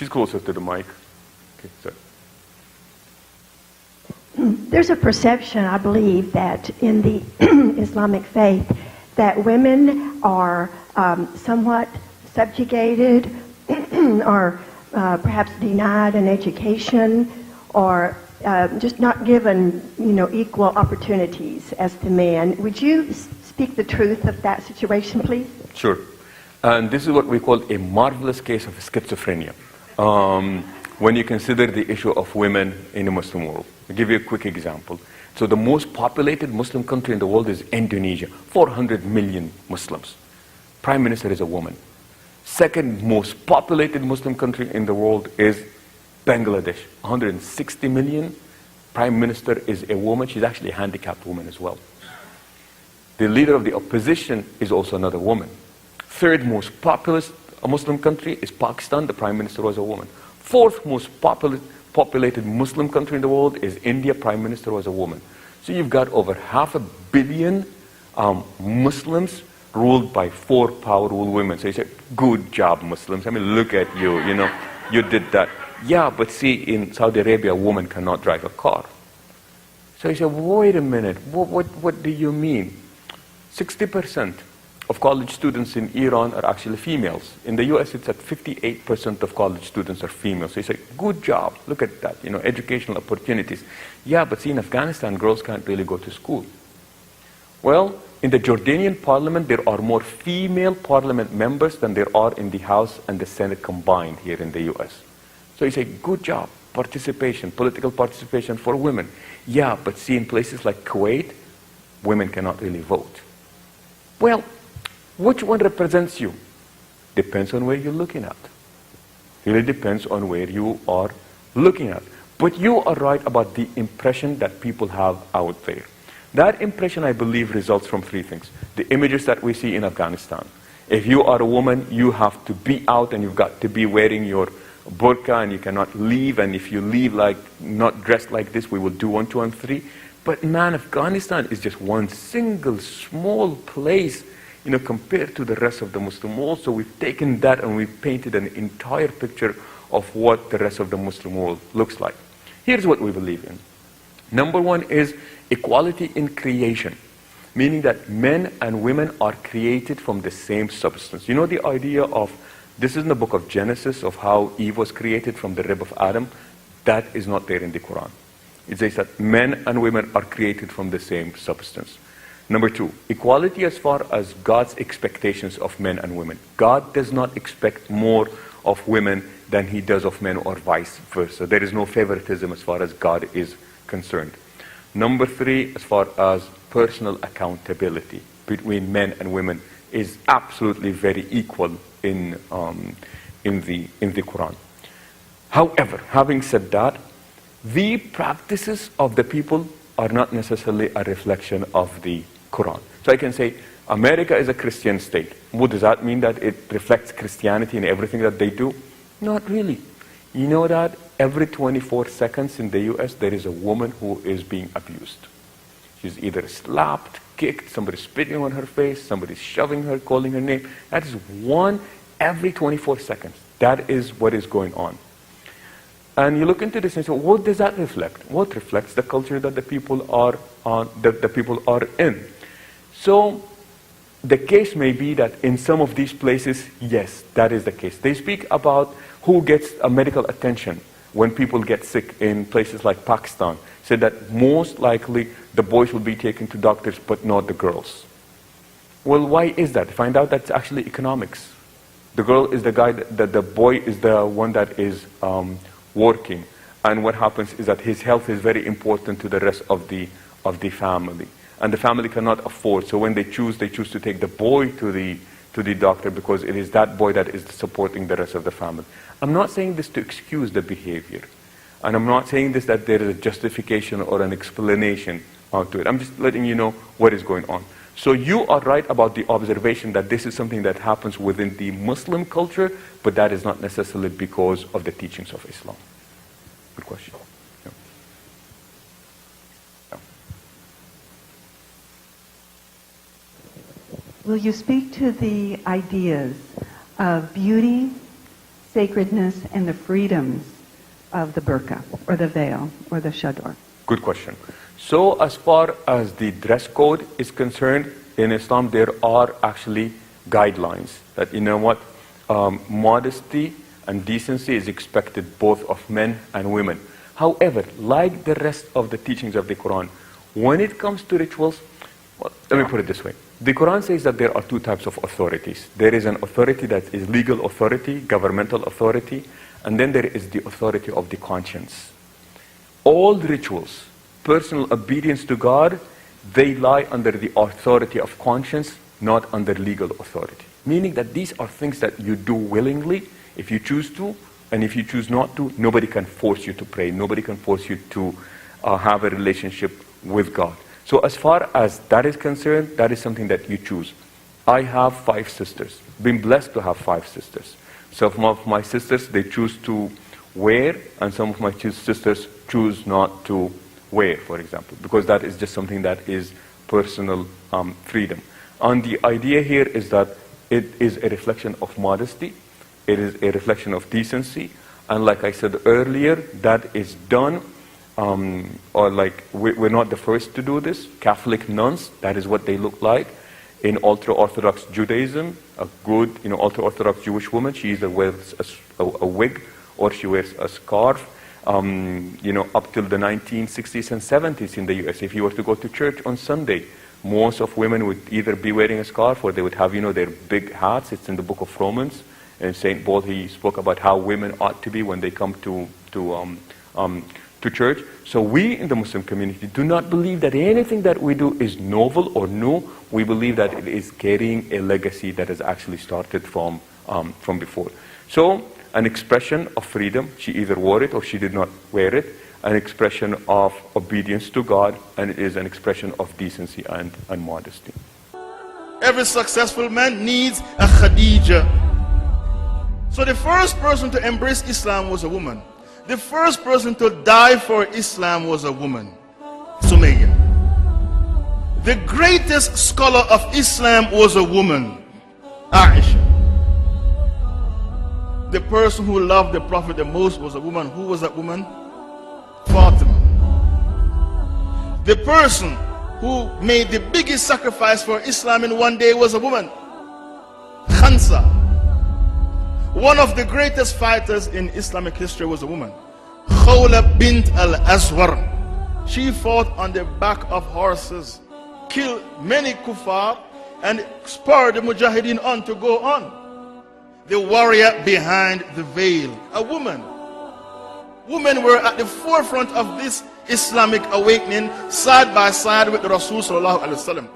She's closer to the mic. Okay, sir. There's a perception, I believe, that in the Islamic faith that women are somewhat subjugated or perhaps denied an education or just not given, equal opportunities as to men. Would you speak the truth of that situation, please? Sure. And this is what we call a marvelous case of schizophrenia. When you consider the issue of women in the Muslim world. I'll give you a quick example. So the most populated Muslim country in the world is Indonesia, 400 million Muslims. Prime Minister is a woman. Second most populated Muslim country in the world is Bangladesh, 160 million. Prime Minister is a woman. She's actually a handicapped woman as well. The leader of the opposition is also another woman. Third most populous Muslim country is Pakistan. The Prime Minister was a woman. Fourth most populated Muslim country in the world is India. Prime Minister was a woman. So you've got over 500 million Muslims ruled by 4 powerful women. So you say, good job, Muslims. I mean, look at you, you did that. Yeah, but see, in Saudi Arabia, a woman cannot drive a car. So you say, wait a minute, what do you mean? 60% of college students in Iran are actually females. In the US, it's at 58% of college students are females. So you say, good job, look at that, educational opportunities. Yeah, but see, in Afghanistan, girls can't really go to school. Well, in the Jordanian parliament, there are more female parliament members than there are in the House and the Senate combined here in the US. So you say, good job, participation, political participation for women. Yeah, but see, in places like Kuwait, women cannot really vote. Well, which one represents you? Depends on where you're looking at. Really depends on where you are looking at. But you are right about the impression that people have out there. That impression, I believe, results from 3 things. The images that we see in Afghanistan. If you are a woman, you have to be out and you've got to be wearing your burqa and you cannot leave. And if you leave not dressed like this, we will do 1, 2, and 3. But man, Afghanistan is just one single small place, compared to the rest of the Muslim world. So we've taken that and we've painted an entire picture of what the rest of the Muslim world looks like. Here's what we believe in. Number 1 is equality in creation, meaning that men and women are created from the same substance. You know the idea of, this is in the book of Genesis, of how Eve was created from the rib of Adam. That is not there in the Quran. It says that men and women are created from the same substance. Number 2, equality as far as God's expectations of men and women. God does not expect more of women than he does of men or vice versa. There is no favoritism as far as God is concerned. Number 3, as far as personal accountability between men and women is absolutely very equal in the Quran. However, having said that, the practices of the people are not necessarily a reflection of the Quran. So I can say, America is a Christian state. What does that mean? That it reflects Christianity in everything that they do? Not really. You know that every 24 seconds in the US, there is a woman who is being abused. She's either slapped, kicked, somebody's spitting on her face, somebody's shoving her, calling her name. That is one every 24 seconds. That is what is going on. And you look into this and say, what does that reflect? What reflects the culture that the people are in? So the case may be that in some of these places, yes, that is the case. They speak about who gets medical attention when people get sick in places like Pakistan. Say that most likely the boys will be taken to doctors, but not the girls. Well, why is that? Find out that's actually economics. The girl is the guy, the boy is the one that is working. And what happens is that his health is very important to the rest of the family. And the family cannot afford. So when they choose to take the boy to the doctor because it is that boy that is supporting the rest of the family. I'm not saying this to excuse the behavior. And I'm not saying this that there is a justification or an explanation to it. I'm just letting you know what is going on. So you are right about the observation that this is something that happens within the Muslim culture, but that is not necessarily because of the teachings of Islam. Good question. Yeah. Yeah. Will you speak to the ideas of beauty, sacredness and the freedoms of the burqa, or the veil, or the chador? Good question. So as far as the dress code is concerned, in Islam there are actually guidelines that, you know what, modesty and decency is expected both of men and women. However, like the rest of the teachings of the Quran, when it comes to rituals, well, let me put it this way. The Quran says that there are two types of authorities. There is an authority that is legal authority, governmental authority, and then there is the authority of the conscience. All rituals, personal obedience to God, they lie under the authority of conscience, not under legal authority. Meaning that these are things that you do willingly, if you choose to, and if you choose not to, nobody can force you to pray. Nobody can force you to have a relationship with God. So as far as that is concerned, that is something that you choose. I have 5 sisters. Been blessed to have 5 sisters. Some of my sisters, they choose to wear, and some of my sisters choose not to wear, for example, because that is just something that is personal freedom. And the idea here is that it is a reflection of modesty. It is a reflection of decency. And like I said earlier, that is done, or like we're not the first to do this. Catholic nuns, that is what they look like. In ultra-Orthodox Judaism, a good, ultra-Orthodox Jewish woman, she either wears a wig or she wears a scarf. Up till the 1960s and 70s in the US, if you were to go to church on Sunday, most of women would either be wearing a scarf or they would have, their big hats. It's in the book of Romans. And St. Paul, he spoke about how women ought to be when they come to church. So we in the Muslim community do not believe that anything that we do is novel or new. We believe that it is carrying a legacy that has actually started from before. So an expression of freedom, she either wore it or she did not wear it. An expression of obedience to God, and it is an expression of decency and modesty. Every successful man needs a Khadija. So the first person to embrace Islam was a woman. The first person to die for Islam was a woman, Sumayya. The greatest scholar of Islam was a woman, Aisha. The person who loved the Prophet the most was a woman. Who was that woman? Fatima. The person who made the biggest sacrifice for Islam in one day was a woman, Khansa. One of the greatest fighters in Islamic history was a woman, Khawla bint al-Aswar. She fought on the back of horses, killed many kuffar, and spurred the mujahideen on to go on. The warrior behind the veil, a woman. Women were at the forefront of this Islamic awakening, side by side with the Rasul sallallahu alaihi wasallam.